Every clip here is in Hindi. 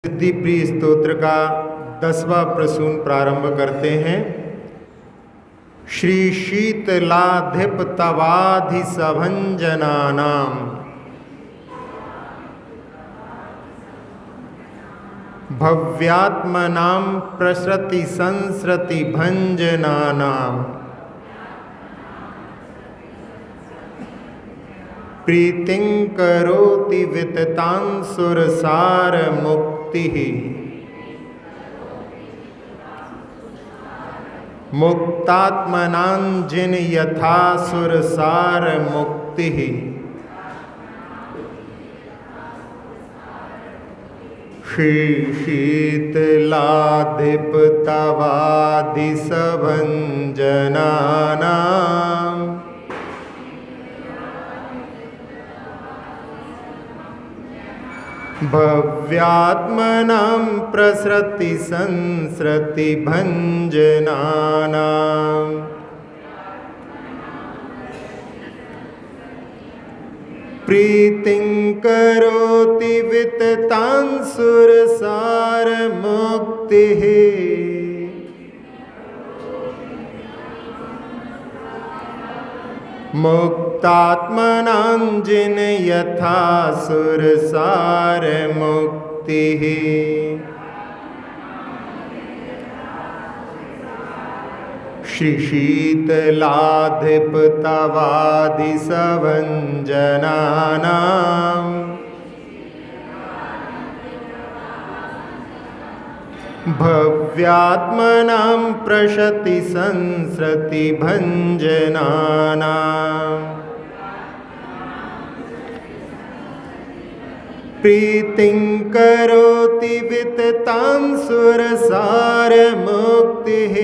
सिद्धि प्रिय स्तोत्र का 10वां प्रसून प्रारंभ करते हैं। श्री शीतलाधिपतवाधिसभंजनानां भव्यात्मनां प्रसृति संसृति भंजनानां प्रीतिं करोति विततांसुरसार मुक्तिः मुक्तात्मनां जिन यथा सुरसार मुक्तिः श्री शीतलाधिपतवाधिसभंजनानां भव्यात्मनां प्रसृति संसृति भंजनानां प्रीतिं करोति विततांसुरसार मुक्तिः मुक्तात्मनां जिन यथा सुरसार मुक्तिः श्री शीतलाधिपतवाधिसभंजनानां भव्यात्मनां प्रसृति संसृति भंजनानां प्रीतिं करोति विततांसुरसार मुक्तिः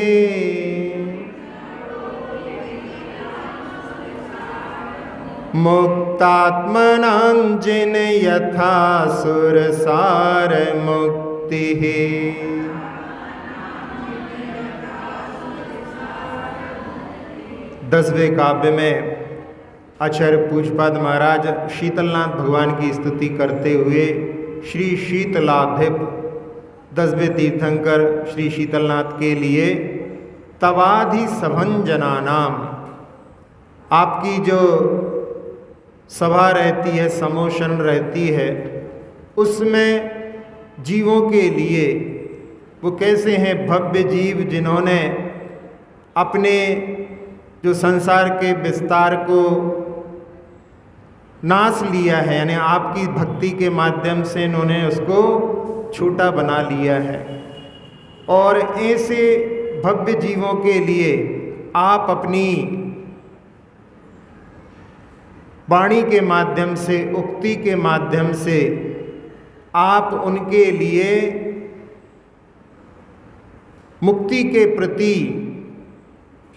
मुक्तात्मनां जिन यथा सुरसार मुक्तिः। दसवें काव्य में आचार्य पूज्यपाद महाराज शीतलनाथ भगवान की स्तुति करते हुए श्री शीतलाधिप 10वें तीर्थंकर श्री शीतलनाथ के लिए तवाधिसभंजनानां आपकी जो सभा रहती है, समोशन रहती है, उसमें जीवों के लिए वो कैसे हैं भव्य जीव जिन्होंने अपने जो संसार के विस्तार को नाश लिया है, यानी आपकी भक्ति के माध्यम से इन्होंने उसको छोटा बना लिया है। और ऐसे भव्य जीवों के लिए आप अपनी वाणी के माध्यम से, उक्ति के माध्यम से आप उनके लिए मुक्ति के प्रति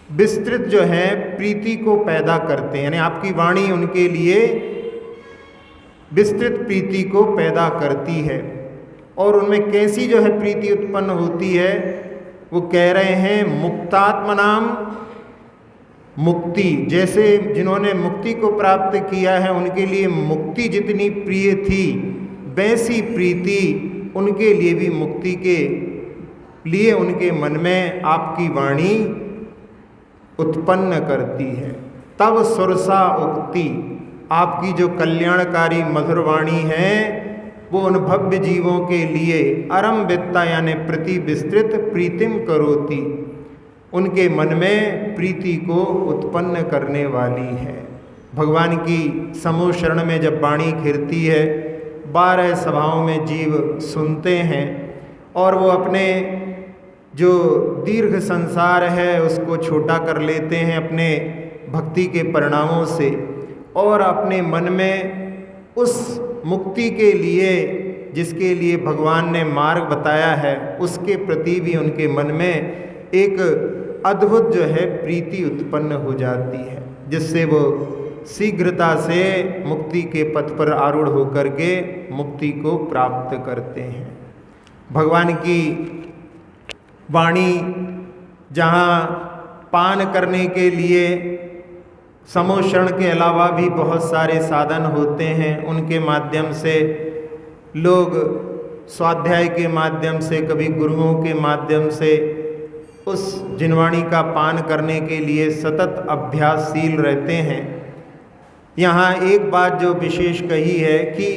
विस्तृत जो है प्रीति को पैदा करते हैं, यानी आपकी वाणी उनके लिए विस्तृत प्रीति को पैदा करती है। और उनमें कैसी जो है प्रीति उत्पन्न होती है, वो कह रहे हैं मुक्तात्मनाम मुक्ति, जैसे जिन्होंने मुक्ति को प्राप्त किया है उनके लिए मुक्ति जितनी प्रिय थी, वैसी प्रीति उनके लिए भी मुक्ति के लिए उनके मन में आपकी वाणी उत्पन्न करती है। तब सुरसा उक्ति, आपकी जो कल्याणकारी मधुर वाणी है वो उन भव्य जीवों के लिए अरम्भिता यानी प्रति विस्तृत प्रीतिम करोति, उनके मन में प्रीति को उत्पन्न करने वाली है। भगवान की समूह शरण में जब वाणी खिरती है, 12 सभाओं में जीव सुनते हैं और वो अपने जो दीर्घ संसार है उसको छोटा कर लेते हैं अपने भक्ति के परिणामों से, और अपने मन में उस मुक्ति के लिए जिसके लिए भगवान ने मार्ग बताया है उसके प्रति भी उनके मन में एक अद्भुत जो है प्रीति उत्पन्न हो जाती है, जिससे वो शीघ्रता से मुक्ति के पथ पर आरूढ़ होकर के मुक्ति को प्राप्त करते हैं। भगवान की वाणी जहाँ पान करने के लिए समोषण के अलावा भी बहुत सारे साधन होते हैं, उनके माध्यम से लोग स्वाध्याय के माध्यम से, कभी गुरुओं के माध्यम से उस जिनवाणी का पान करने के लिए सतत अभ्यासशील रहते हैं। यहाँ एक बात जो विशेष कही है कि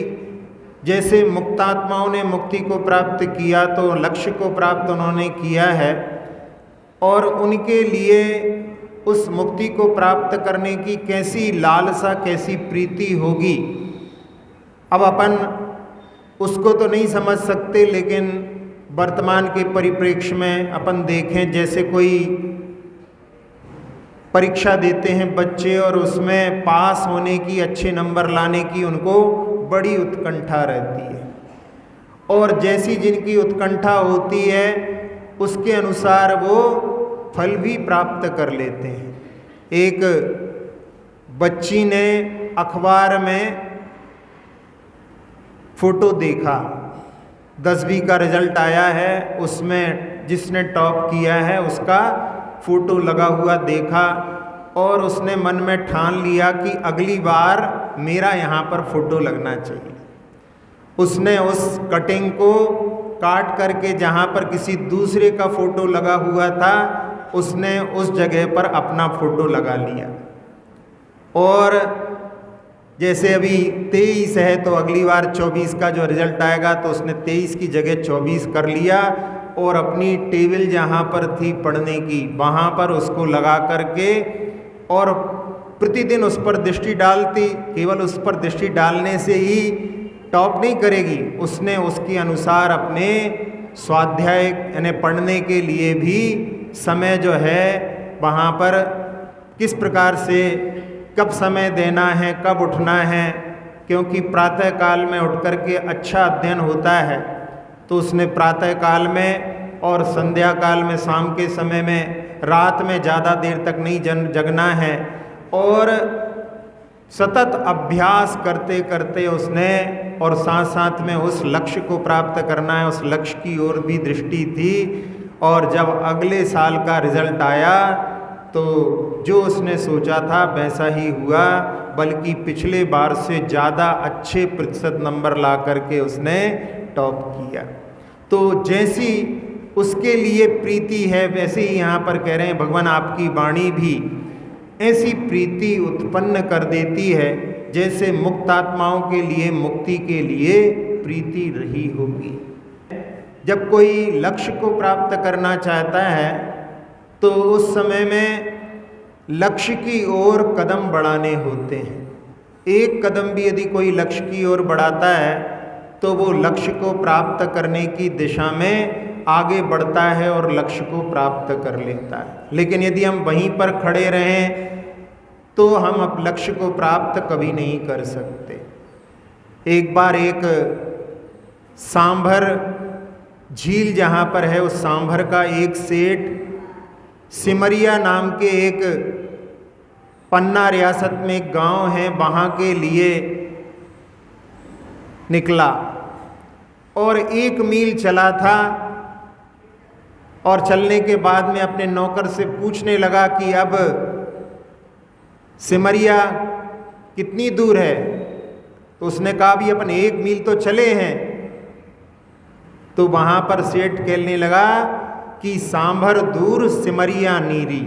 जैसे मुक्तात्माओं ने मुक्ति को प्राप्त किया तो लक्ष्य को प्राप्त उन्होंने किया है, और उनके लिए उस मुक्ति को प्राप्त करने की कैसी लालसा, कैसी प्रीति होगी, अब अपन उसको तो नहीं समझ सकते, लेकिन वर्तमान के परिप्रेक्ष्य में अपन देखें, जैसे कोई परीक्षा देते हैं बच्चे और उसमें पास होने की, अच्छे नंबर लाने की उनको बड़ी उत्कंठा रहती है, और जैसी जिनकी उत्कंठा होती है उसके अनुसार वो फल भी प्राप्त कर लेते हैं। एक बच्ची ने अखबार में फोटो देखा, 10वीं का रिजल्ट आया है, उसमें जिसने टॉप किया है उसका फोटो लगा हुआ देखा, और उसने मन में ठान लिया कि अगली बार मेरा यहाँ पर फोटो लगना चाहिए। उसने उस कटिंग को काट करके जहाँ पर किसी दूसरे का फोटो लगा हुआ था, उसने उस जगह पर अपना फोटो लगा लिया, और जैसे अभी 23 है तो अगली बार 24 का जो रिजल्ट आएगा तो उसने 23 की जगह 24 कर लिया, और अपनी टेबल जहाँ पर थी पढ़ने की वहाँ पर उसको लगा करके, और प्रतिदिन उस पर दृष्टि डालती। केवल उस पर दृष्टि डालने से ही टॉप नहीं करेगी, उसने उसके अनुसार अपने स्वाध्याय यानी पढ़ने के लिए भी समय जो है वहाँ पर किस प्रकार से कब समय देना है, कब उठना है, क्योंकि प्रातः काल में उठ कर के अच्छा अध्ययन होता है, तो उसने प्रातः काल में और संध्या काल में, शाम के समय में, रात में ज़्यादा देर तक नहीं जगना है, और सतत अभ्यास करते करते उसने, और साथ साथ में उस लक्ष्य को प्राप्त करना है, उस लक्ष्य की ओर भी दृष्टि थी। और जब अगले साल का रिजल्ट आया तो जो उसने सोचा था वैसा ही हुआ, बल्कि पिछले बार से ज़्यादा अच्छे प्रतिशत नंबर ला करके उसने टॉप किया। तो जैसी उसके लिए प्रीति है वैसे ही यहाँ पर कह रहे हैं भगवान आपकी वाणी भी ऐसी प्रीति उत्पन्न कर देती है जैसे मुक्तात्माओं के लिए, मुक्ति के लिए प्रीति रही होगी। जब कोई लक्ष्य को प्राप्त करना चाहता है तो उस समय में लक्ष्य की ओर कदम बढ़ाने होते हैं। एक कदम भी यदि कोई लक्ष्य की ओर बढ़ाता है तो वो लक्ष्य को प्राप्त करने की दिशा में आगे बढ़ता है और लक्ष्य को प्राप्त कर लेता है। लेकिन यदि हम वहीं पर खड़े रहें तो हम अब लक्ष्य को प्राप्त कभी नहीं कर सकते। एक बार एक सांभर झील जहाँ पर है, उस सांभर का एक सेठ सिमरिया नाम के एक पन्ना रियासत में एक गांव है, वहाँ के लिए निकला और 1 मील चला था। और चलने के बाद में अपने नौकर से पूछने लगा कि अब सिमरिया कितनी दूर है। तो उसने कहा भी अपन 1 मील तो चले हैं। तो वहाँ पर सेठ कहने लगा कि सांभर दूर सिमरिया नीरी,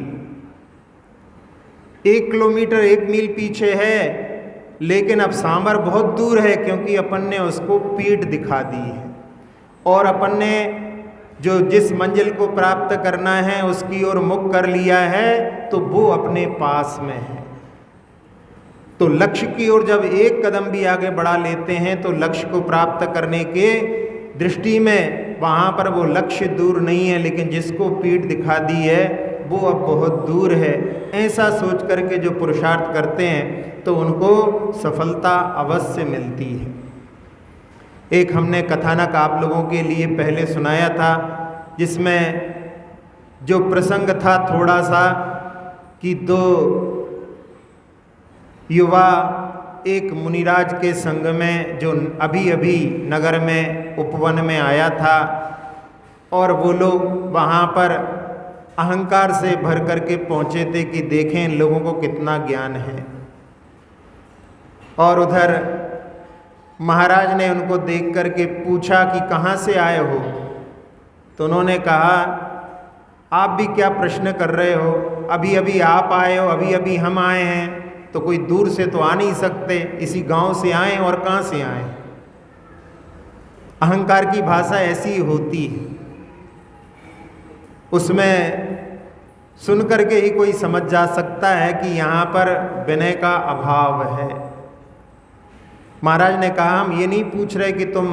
1 किलोमीटर 1 मील पीछे है, लेकिन अब सांभर बहुत दूर है क्योंकि अपन ने उसको पीठ दिखा दी है और अपन ने जो जिस मंजिल को प्राप्त करना है उसकी ओर मुख कर लिया है, तो वो अपने पास में है। तो लक्ष्य की ओर जब एक कदम भी आगे बढ़ा लेते हैं तो लक्ष्य को प्राप्त करने के दृष्टि में वहाँ पर वो लक्ष्य दूर नहीं है, लेकिन जिसको पीठ दिखा दी है वो अब बहुत दूर है। ऐसा सोच करके जो पुरुषार्थ करते हैं तो उनको सफलता अवश्य मिलती है। एक हमने कथानक आप लोगों के लिए पहले सुनाया था, जिसमें जो प्रसंग था थोड़ा सा कि 2 युवा एक मुनिराज के संग में जो अभी अभी नगर में उपवन में आया था, और वो लोग वहाँ पर अहंकार से भर करके पहुँचे थे कि देखें इन लोगों को कितना ज्ञान है। और उधर महाराज ने उनको देख करके पूछा कि कहाँ से आए हो? तो उन्होंने कहा, आप भी क्या प्रश्न कर रहे हो, अभी अभी आप आए हो, अभी अभी हम आए हैं, तो कोई दूर से तो आ नहीं सकते, इसी गांव से आए और कहाँ से आए। अहंकार की भाषा ऐसी होती है, उसमें सुन करके ही कोई समझ जा सकता है कि यहाँ पर विनय का अभाव है। महाराज ने कहा, हम ये नहीं पूछ रहे कि तुम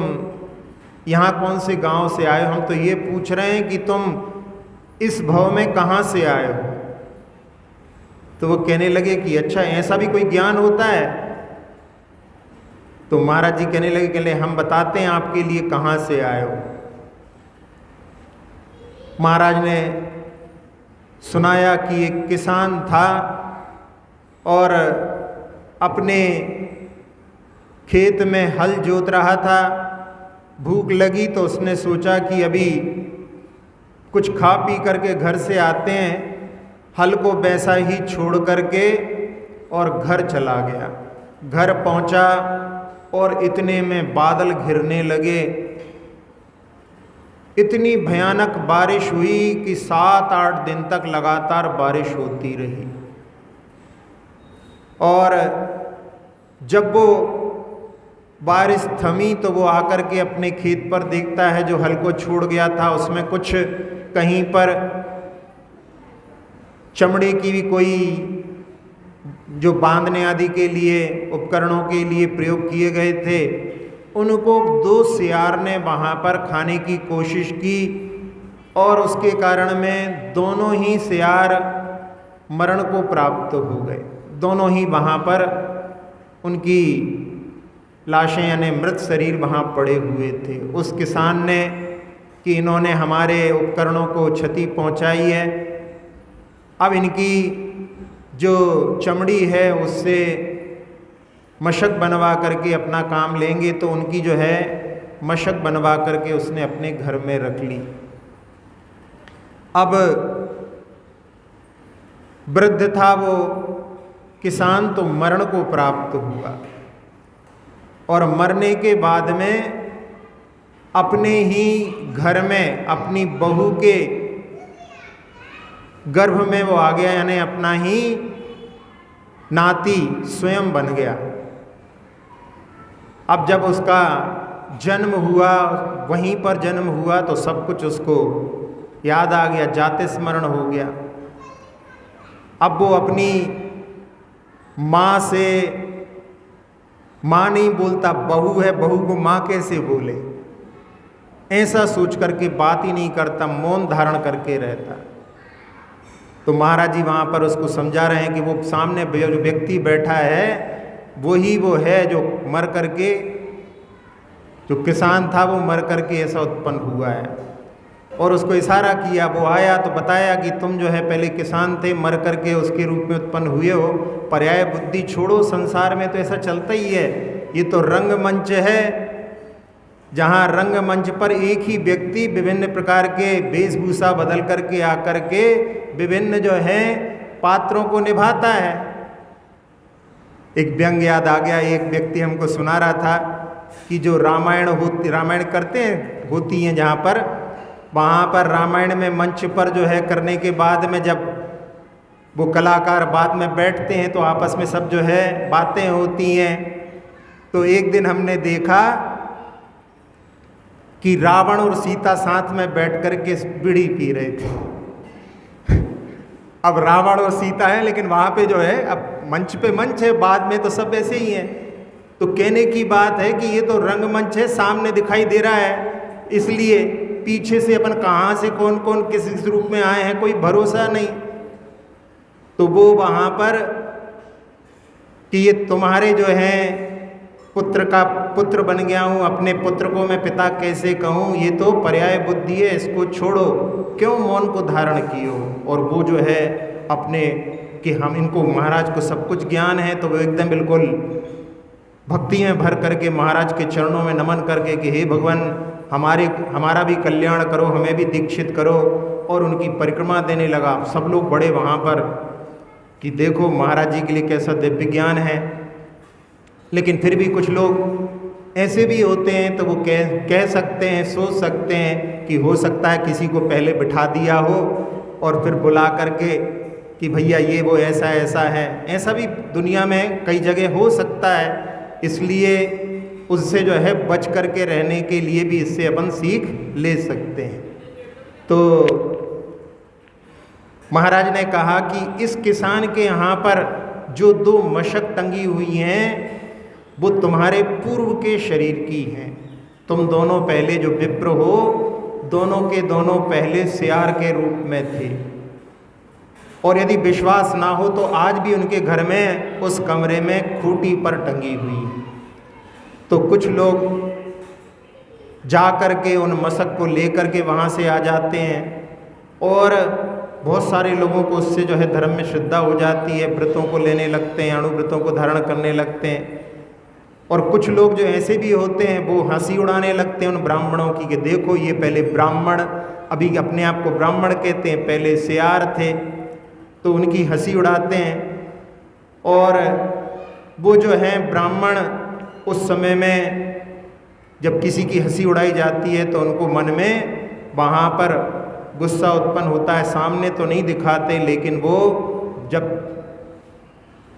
यहाँ कौन से गांव से आए हो, हम तो ये पूछ रहे हैं कि तुम इस भव में कहाँ से आए हो। तो वो कहने लगे कि अच्छा, ऐसा भी कोई ज्ञान होता है? तो महाराज जी कहने लगे, हम बताते हैं आपके लिए कहाँ से आए हो। महाराज ने सुनाया कि एक किसान था और अपने खेत में हल जोत रहा था। भूख लगी तो उसने सोचा कि अभी कुछ खा पी करके घर से आते हैं। हल को वैसा ही छोड़ करके और घर चला गया। घर पहुंचा और इतने में बादल घिरने लगे। इतनी भयानक बारिश हुई कि 7-8 दिन तक लगातार बारिश होती रही। और जब वो बारिश थमी तो वो आकर के अपने खेत पर देखता है जो हल को छोड़ गया था उसमें कुछ कहीं पर चमड़े की भी कोई जो बांधने आदि के लिए उपकरणों के लिए प्रयोग किए गए थे, उनको 2 सियार ने वहाँ पर खाने की कोशिश की और उसके कारण में दोनों ही सियार मरण को प्राप्त हो गए। दोनों ही वहाँ पर उनकी लाशें यानी मृत शरीर वहाँ पड़े हुए थे। उस किसान ने कि इन्होंने हमारे उपकरणों को क्षति पहुँचाई है, अब इनकी जो चमड़ी है उससे मशक बनवा करके अपना काम लेंगे। तो उनकी जो है मशक बनवा करके उसने अपने घर में रख ली। अब वृद्ध था वो किसान, तो मरण को प्राप्त हुआ और मरने के बाद में अपने ही घर में अपनी बहू के गर्भ में वो आ गया, यानी अपना ही नाती स्वयं बन गया। अब जब उसका जन्म हुआ, वहीं पर जन्म हुआ, तो सब कुछ उसको याद आ गया, जाते स्मरण हो गया। अब वो अपनी माँ से माँ नहीं बोलता, बहू है, बहू को माँ कैसे बोले, ऐसा सोच करके बात ही नहीं करता, मौन धारण करके रहता। तो महाराज जी वहाँ पर उसको समझा रहे हैं कि वो सामने जो व्यक्ति बैठा है वही वो है जो मर करके, जो किसान था वो मर करके ऐसा उत्पन्न हुआ है। और उसको इशारा किया, वो आया तो बताया कि तुम जो है पहले किसान थे, मर करके उसके रूप में उत्पन्न हुए हो। पर्याय बुद्धि छोड़ो, संसार में तो ऐसा चलता ही है। ये तो रंगमंच है, जहाँ रंगमंच पर एक ही व्यक्ति विभिन्न प्रकार के वेशभूषा बदल करके आकर के विभिन्न जो है पात्रों को निभाता है। एक व्यंग याद आ गया, एक व्यक्ति हमको सुना रहा था कि जो रामायण करते हैं होती हैं जहाँ पर, वहाँ पर रामायण में मंच पर जो है करने के बाद में जब वो कलाकार बाद में बैठते हैं तो आपस में सब जो है बातें होती हैं। तो एक दिन हमने देखा कि रावण और सीता साथ में बैठ कर के बीड़ी पी रहे थे। अब रावण और सीता है, लेकिन वहाँ पे जो है अब मंच पे मंच है, बाद में तो सब ऐसे ही हैं। तो कहने की बात है कि ये तो रंगमंच है, सामने दिखाई दे रहा है, इसलिए पीछे से अपन कहाँ से कौन कौन किस रूप में आए हैं कोई भरोसा नहीं। तो वो वहाँ पर कि ये तुम्हारे जो है पुत्र का पुत्र बन गया हूँ, अपने पुत्र को मैं पिता कैसे कहूँ, ये तो पर्याय बुद्धि है, इसको छोड़ो, क्यों मौन को धारण किए हो। और वो जो है अपने कि हम इनको महाराज को सब कुछ ज्ञान है, तो वो एकदम बिल्कुल भक्ति में भर करके महाराज के चरणों में नमन करके कि हे भगवान हमारा भी कल्याण करो, हमें भी दीक्षित करो। और उनकी परिक्रमा देने लगा। सब लोग बड़े वहाँ पर कि देखो महाराज जी के लिए कैसा दिव्य ज्ञान है। लेकिन फिर भी कुछ लोग ऐसे भी होते हैं तो वो कह सकते हैं, सोच सकते हैं कि हो सकता है किसी को पहले बिठा दिया हो और फिर बुला करके कि भैया ये वो ऐसा ऐसा है। ऐसा भी दुनिया में कई जगह हो सकता है, इसलिए उससे जो है बच करके रहने के लिए भी इससे अपन सीख ले सकते हैं। तो महाराज ने कहा कि इस किसान के यहाँ पर जो 2 मशक टंगी हुई हैं वो तुम्हारे पूर्व के शरीर की हैं। तुम दोनों पहले जो विप्र हो, दोनों के दोनों पहले सियार के रूप में थे। और यदि विश्वास ना हो तो आज भी उनके घर में उस कमरे में खूंटी पर टंगी हुई है। तो कुछ लोग जा कर के उन मशक को ले कर के वहाँ से आ जाते हैं और बहुत सारे लोगों को उससे जो है धर्म में श्रद्धा हो जाती है, व्रतों को लेने लगते हैं, अणुव्रतों को धारण करने लगते हैं। और कुछ लोग जो ऐसे भी होते हैं वो हंसी उड़ाने लगते हैं उन ब्राह्मणों की कि देखो ये पहले ब्राह्मण, अभी अपने आप को ब्राह्मण कहते हैं, पहले सियार थे। तो उनकी हंसी उड़ाते हैं और वो जो हैं ब्राह्मण उस समय में जब किसी की हंसी उड़ाई जाती है तो उनको मन में वहाँ पर गुस्सा उत्पन्न होता है। सामने तो नहीं दिखाते, लेकिन वो जब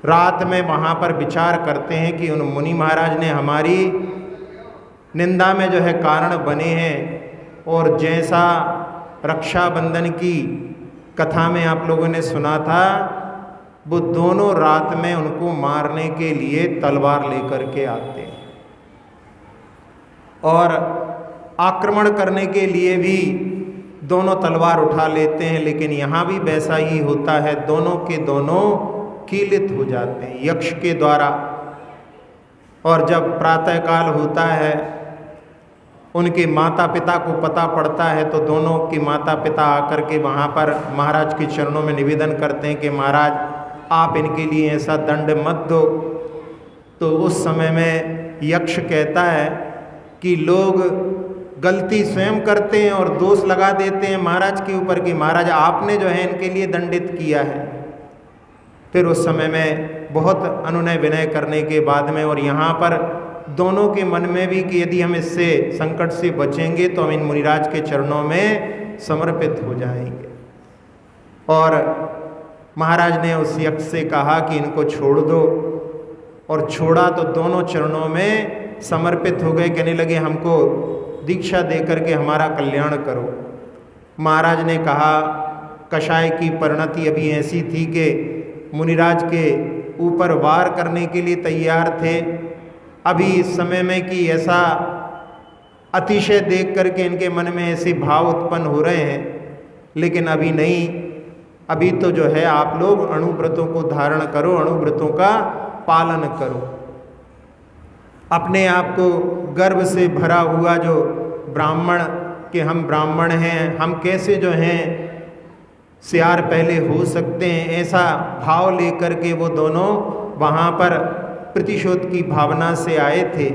रात में वहाँ पर विचार करते हैं कि उन मुनि महाराज ने हमारी निंदा में जो है कारण बने हैं। और जैसा रक्षाबंधन की कथा में आप लोगों ने सुना था, वो दोनों रात में उनको मारने के लिए तलवार लेकर के आते हैं और आक्रमण करने के लिए भी दोनों तलवार उठा लेते हैं। लेकिन यहाँ भी वैसा ही होता है, दोनों के दोनों कीलित हो जाते हैं यक्ष के द्वारा। और जब प्रातःकाल होता है, उनके माता पिता को पता पड़ता है तो दोनों के माता पिता आकर के वहाँ पर महाराज के चरणों में निवेदन करते हैं कि महाराज आप इनके लिए ऐसा दंड मत दो। तो उस समय में यक्ष कहता है कि लोग गलती स्वयं करते हैं और दोष लगा देते हैं महाराज के ऊपर कि महाराज आपने जो है इनके लिए दंडित किया है। फिर उस समय में बहुत अनुनय विनय करने के बाद में और यहाँ पर दोनों के मन में भी कि यदि हम इससे संकट से बचेंगे तो हम इन मुनिराज के चरणों में समर्पित हो जाएंगे। और महाराज ने उस यक्ष से कहा कि इनको छोड़ दो, और छोड़ा तो दोनों चरणों में समर्पित हो गए। कहने लगे हमको दीक्षा दे करके हमारा कल्याण करो। महाराज ने कहा कषाय की परिणति अभी ऐसी थी कि मुनिराज के ऊपर वार करने के लिए तैयार थे। अभी इस समय में कि ऐसा अतिशय देख करके इनके मन में ऐसे भाव उत्पन्न हो रहे हैं, लेकिन अभी नहीं। अभी तो जो है आप लोग अणुव्रतों को धारण करो, अणुव्रतों का पालन करो। अपने आप को गर्व से भरा हुआ जो ब्राह्मण कि हम ब्राह्मण हैं, हम कैसे जो हैं सियार पहले हो सकते हैं, ऐसा भाव लेकर के वो दोनों वहाँ पर प्रतिशोध की भावना से आए थे।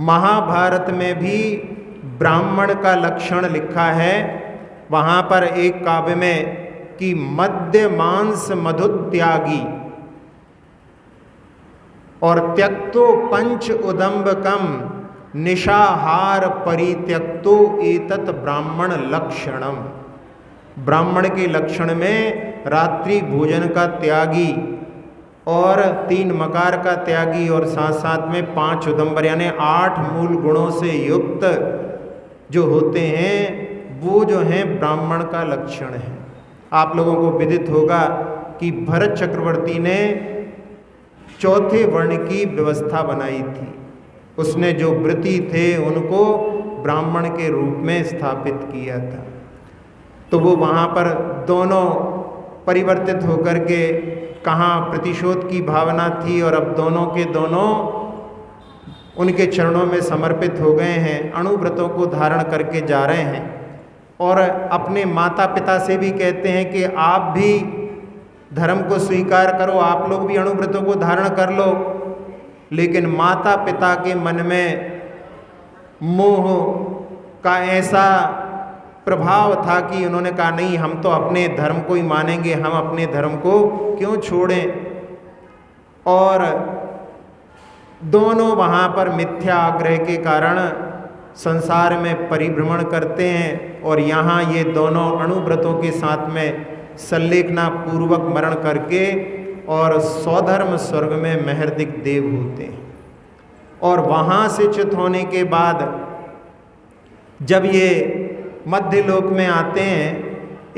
महाभारत में भी ब्राह्मण का लक्षण लिखा है, वहाँ पर एक काव्य में कि मद्य मांस मधुत्यागी और त्यक्तो पंच उदंबकम निशाहार परित्यक्तो एतत् ब्राह्मण लक्षणम। ब्राह्मण के लक्षण में रात्रि भोजन का त्यागी और 3 मकार का त्यागी और साथ साथ में 5 उदंबर यानी 8 मूल गुणों से युक्त जो होते हैं वो जो हैं ब्राह्मण का लक्षण है। आप लोगों को विदित होगा कि भरत चक्रवर्ती ने 4थे वर्ण की व्यवस्था बनाई थी। उसने जो व्रती थे उनको ब्राह्मण के रूप में स्थापित किया था। तो वो वहाँ पर दोनों परिवर्तित होकर के कहाँ प्रतिशोध की भावना थी और अब दोनों के दोनों उनके चरणों में समर्पित हो गए हैं, अणुव्रतों को धारण करके जा रहे हैं। और अपने माता पिता से भी कहते हैं कि आप भी धर्म को स्वीकार करो, आप लोग भी अणुव्रतों को धारण कर लो। लेकिन माता पिता के मन में मोह का ऐसा प्रभाव था कि उन्होंने कहा नहीं, हम तो अपने धर्म को ही मानेंगे, हम अपने धर्म को क्यों छोड़ें। और दोनों वहाँ पर मिथ्या आग्रह के कारण संसार में परिभ्रमण करते हैं और यहाँ ये दोनों अणुव्रतों के साथ में संलेखना पूर्वक मरण करके और स्वधर्म स्वर्ग में महर्दिक देव होते हैं। और वहाँ से च्युत होने के बाद जब ये मध्य लोक में आते हैं,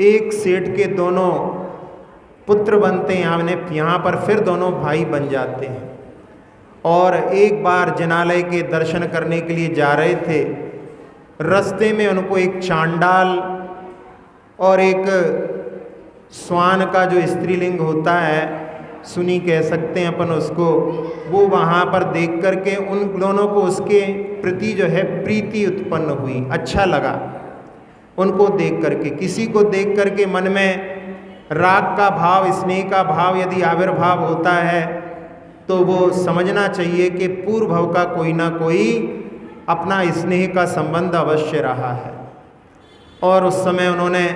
एक सेठ के दोनों पुत्र बनते हैं, यहाँ पर फिर दोनों भाई बन जाते हैं। और एक बार जिनालय के दर्शन करने के लिए जा रहे थे, रास्ते में उनको एक चांडाल और एक स्वान का जो स्त्रीलिंग होता है, सुनी कह सकते हैं अपन उसको, वो वहाँ पर देख करके उन दोनों को उसके प्रति जो है प्रीति उत्पन्न हुई, अच्छा लगा उनको देख करके। किसी को देख करके मन में राग का भाव, स्नेह का भाव यदि आविर्भाव होता है तो वो समझना चाहिए कि पूर्व भव का कोई ना कोई अपना स्नेह का संबंध अवश्य रहा है। और उस समय उन्होंने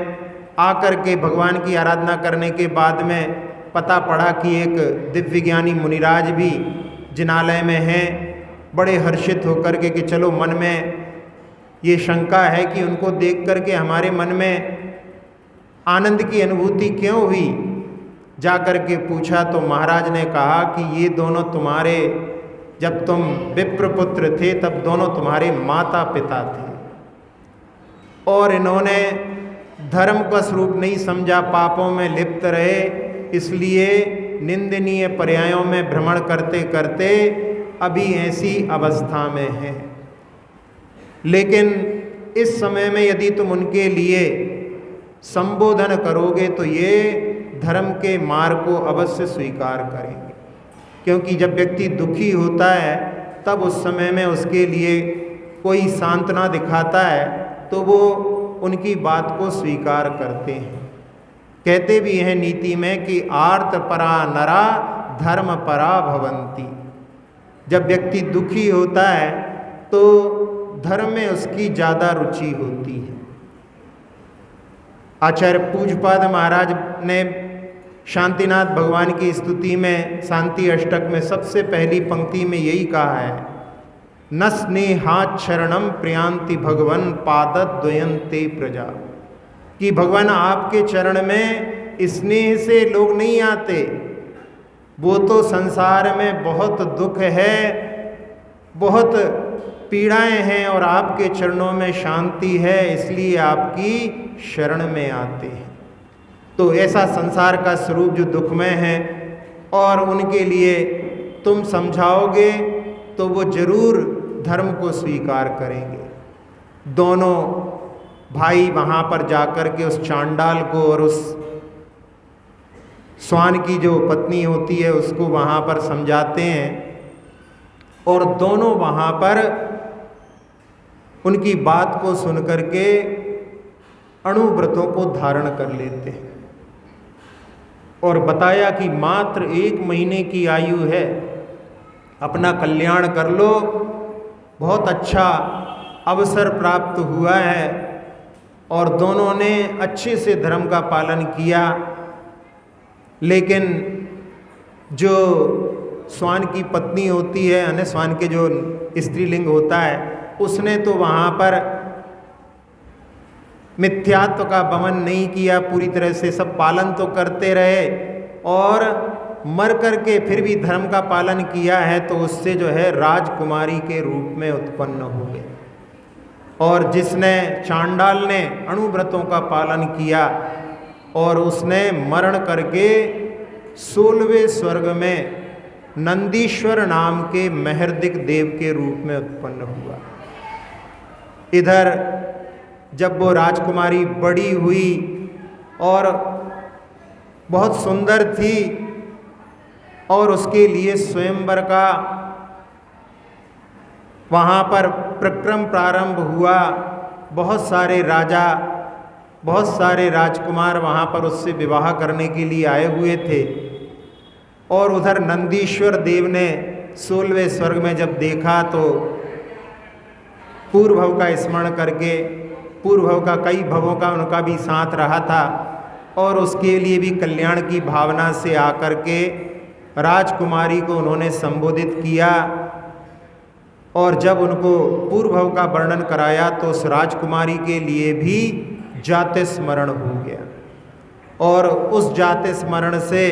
आकर के भगवान की आराधना करने के बाद में पता पड़ा कि एक दिव्य ज्ञानी मुनिराज भी जिनालय में हैं। बड़े हर्षित होकर के कि चलो, मन में ये शंका है कि उनको देख करके हमारे मन में आनंद की अनुभूति क्यों हुई। जा कर के पूछा तो महाराज ने कहा कि ये दोनों तुम्हारे, जब तुम विप्रपुत्र थे तब दोनों तुम्हारे माता पिता थे, और इन्होंने धर्म का स्वरूप नहीं समझा, पापों में लिप्त रहे, इसलिए निंदनीय पर्यायों में भ्रमण करते करते अभी ऐसी अवस्था में है। लेकिन इस समय में यदि तुम उनके लिए संबोधन करोगे तो ये धर्म के मार्ग को अवश्य स्वीकार करेंगे। क्योंकि जब व्यक्ति दुखी होता है तब उस समय में उसके लिए कोई सांत्वना दिखाता है तो वो उनकी बात को स्वीकार करते हैं। कहते भी हैं नीति में कि आर्त परा नरा धर्म परा भवंती। जब व्यक्ति दुखी होता है तो धर्म में उसकी ज़्यादा रुचि होती है। आचार्य पूज्यपाद महाराज ने शांतिनाथ भगवान की स्तुति में शांति अष्टक में सबसे पहली पंक्ति में यही कहा है, न स्नेहात् शरणम प्रियांति भगवन पादद्वयन्ते प्रजा। कि भगवान आपके चरण में स्नेह से लोग नहीं आते, वो तो संसार में बहुत दुख है, बहुत पीड़ाएं हैं और आपके चरणों में शांति है, इसलिए आपकी शरण में आते हैं। तो ऐसा संसार का स्वरूप जो दुखमय है और उनके लिए तुम समझाओगे तो वो जरूर धर्म को स्वीकार करेंगे। दोनों भाई वहाँ पर जाकर के उस चांडाल को और उस स्वान की जो पत्नी होती है उसको वहाँ पर समझाते हैं और दोनों वहाँ पर उनकी बात को सुन करके अणुव्रतों को धारण कर लेते हैं। और बताया कि मात्र 1 महीने की आयु है, अपना कल्याण कर लो, बहुत अच्छा अवसर प्राप्त हुआ है। और दोनों ने अच्छे से धर्म का पालन किया। लेकिन जो स्वान की पत्नी होती है, यानी स्वान के जो स्त्रीलिंग होता है, उसने तो वहाँ पर मिथ्यात्व का दमन नहीं किया, पूरी तरह से सब पालन तो करते रहे और मर करके फिर भी धर्म का पालन किया है, तो उससे जो है राजकुमारी के रूप में उत्पन्न हो गए। और जिसने चांडाल ने अणुव्रतों का पालन किया और उसने मरण करके 16वें स्वर्ग में नंदीश्वर नाम के महर्दिक देव के रूप में उत्पन्न हुआ। इधर जब वो राजकुमारी बड़ी हुई और बहुत सुंदर थी और उसके लिए स्वयंवर का वहाँ पर प्रक्रम प्रारंभ हुआ, बहुत सारे राजा, बहुत सारे राजकुमार वहाँ पर उससे विवाह करने के लिए आए हुए थे। और उधर नंदीश्वर देव ने 16वें स्वर्ग में जब देखा तो पूर्व भव का स्मरण करके, पूर्व भव का कई भवों का उनका भी साथ रहा था और उसके लिए भी कल्याण की भावना से आकर के राजकुमारी को उन्होंने संबोधित किया और जब उनको पूर्व भव का वर्णन कराया तो उस राजकुमारी के लिए भी जाति स्मरण हो गया, और उस जाति स्मरण से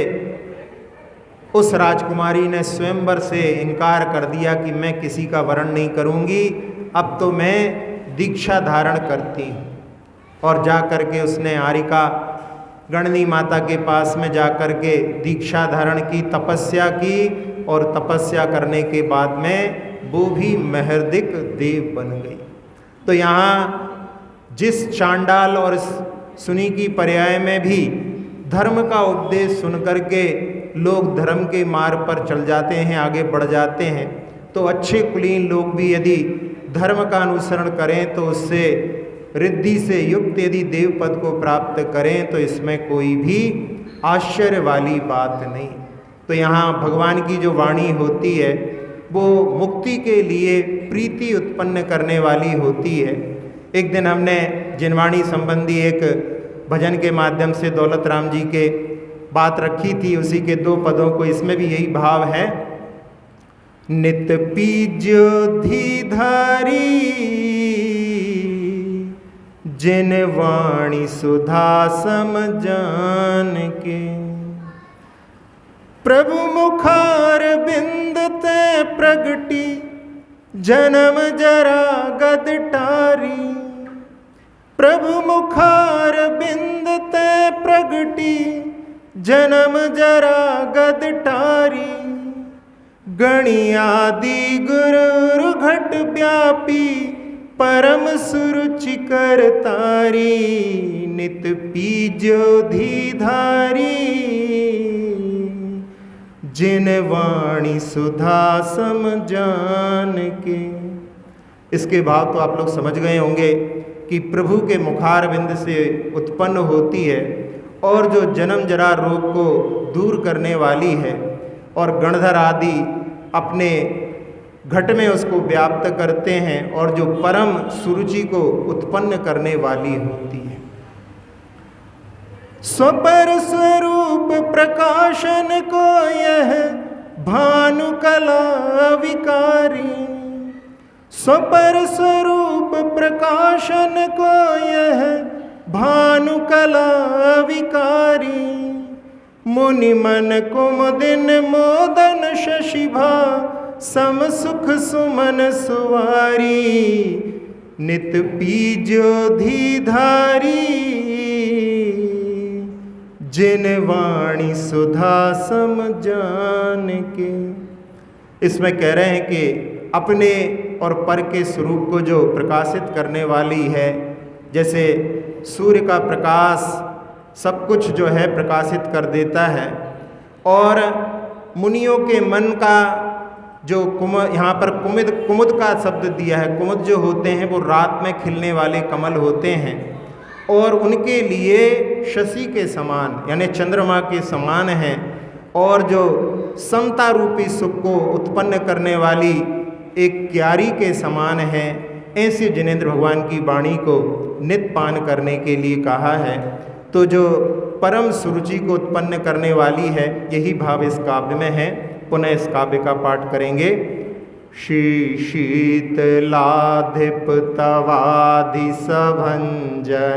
उस राजकुमारी ने स्वयंवर से इनकार कर दिया कि मैं किसी का वरण नहीं करूंगी, अब तो मैं दीक्षा धारण करती हूँ। और जा कर के उसने आरिका गणनी माता के पास में जा कर के दीक्षा धारण की, तपस्या की, और तपस्या करने के बाद में वो भी महर्दिक देव बन गई। तो यहाँ जिस चांडाल और सुनी की पर्याय में भी धर्म का उपदेश सुन कर के लोग धर्म के मार्ग पर चल जाते हैं, आगे बढ़ जाते हैं, तो अच्छे कुलीन लोग भी यदि धर्म का अनुसरण करें तो उससे रिद्धि से युक्त यदि देव पद को प्राप्त करें तो इसमें कोई भी आश्चर्य वाली बात नहीं। तो यहाँ भगवान की जो वाणी होती है वो मुक्ति के लिए प्रीति उत्पन्न करने वाली होती है। एक दिन हमने जिनवाणी संबंधी एक भजन के माध्यम से दौलत राम जी के बात रखी थी, उसी के 2 पदों को, इसमें भी यही भाव है। नित पीज्योधि धारी जिन वाणी सुधा सम जान के, प्रभु मुखार बिंद ते प्रगटी जन्म जरा गद टारी। प्रभु मुखार बिंद ते प्रगटी जन्म जरा गद टारी। गणियादि गुरु घट व्यापी परम सुरुचि कर तारी। नित पीज्योधि धारी जिन वाणी सुधा सम जान के। इसके भाव तो आप लोग समझ गए होंगे कि प्रभु के मुखार बिंद से उत्पन्न होती है और जो जन्म जरा रोग को दूर करने वाली है, और गणधर आदि अपने घट में उसको व्याप्त करते हैं, और जो परम सुरुचि को उत्पन्न करने वाली होती है। स्वपर स्वरूप प्रकाशन को यह भानु कला विकारी। स्वपर स्वरूप प्रकाशन को यह भानु कला विकारी। मुनि मन कुमुदिन मोदन शशिभा सम सुख सुमन सुवारी। नित पीज्योधि धारी जिन वाणी सुधा सम जान के। इसमें कह रहे हैं कि अपने और पर के स्वरूप को जो प्रकाशित करने वाली है, जैसे सूर्य का प्रकाश सब कुछ जो है प्रकाशित कर देता है, और मुनियों के मन का जो यहाँ पर कुमुद का शब्द दिया है, कुमुद जो होते हैं वो रात में खिलने वाले कमल होते हैं, और उनके लिए शशि के समान यानी चंद्रमा के समान हैं, और जो समता रूपी सुख को उत्पन्न करने वाली एक क्यारी के समान है। ऐसे जिनेंद्र भगवान की वाणी को नित पान करने के लिए कहा है। तो जो परम सुरुचि को उत्पन्न करने वाली है, यही भाव इस काव्य में है। पुनः इस काव्य का पाठ करेंगे। शीतलाधिप तवाधि सभंजनानां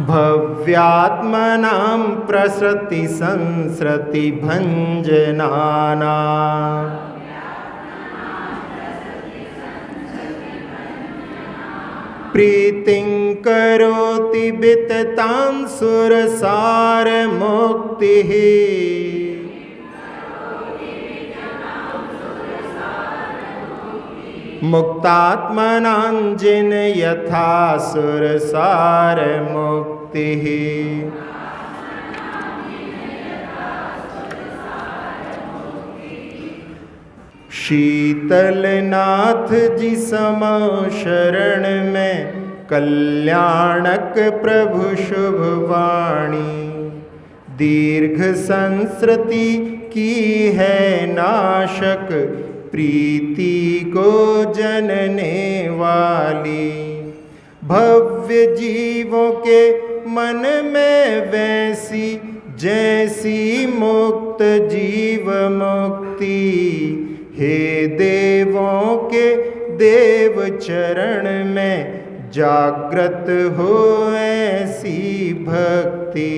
भव्यात्मनां प्रसृति संसृति भंजनानां। प्रीतिं करोति विततां सुरसार मुक्तिः। मुक्तात्मनां जिन यथा सुरसार मुक्तिः। शीतलनाथ जी समा शरण में कल्याणक प्रभु शुभ वाणी। दीर्घ संस्कृति की है नाशक प्रीति को जनने वाली। भव्य जीवों के मन में वैसी जैसी मुक्त जीव मुक्ति, हे देवों के देव चरण में जागृत हो ऐसी भक्ति।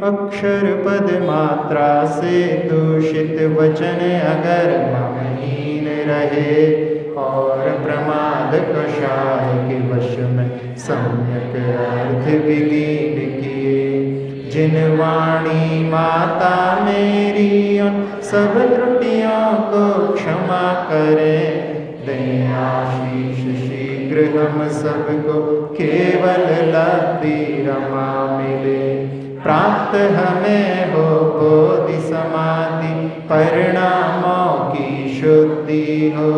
अक्षर पद मात्रा से दूषित वचन अगर ममहीन रहे, और प्रमाद कषाय के वश में सम्यक अर्थ विलीन किए। जिन वाणी माता मेरी उन सब त्रुटियों को क्षमा करें, दें आशीष शीघ्र हम सबको केवल लब्धि रमा मिले। प्राप्त हमें हो बोधि समाधि, परिणामों की शुद्धि हो,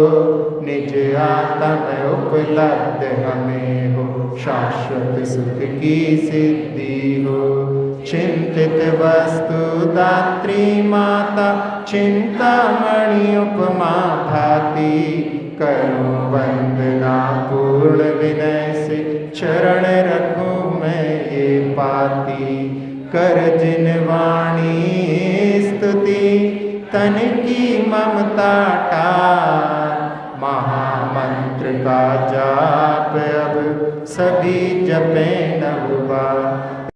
निज आत्म उपलब्ध हमें हो, शाश्वत सुख की सिद्धि हो। चिंतित वस्तु दात्री माता, चिंतामणि उपमा भाती, करूं वंदना पूर्ण विनय से, चरण रखूं मैं ये पाती। कर जिन वाणी स्तुति, तन की ममता टार, महामंत्र का जाप अब सभी जपे नव बार।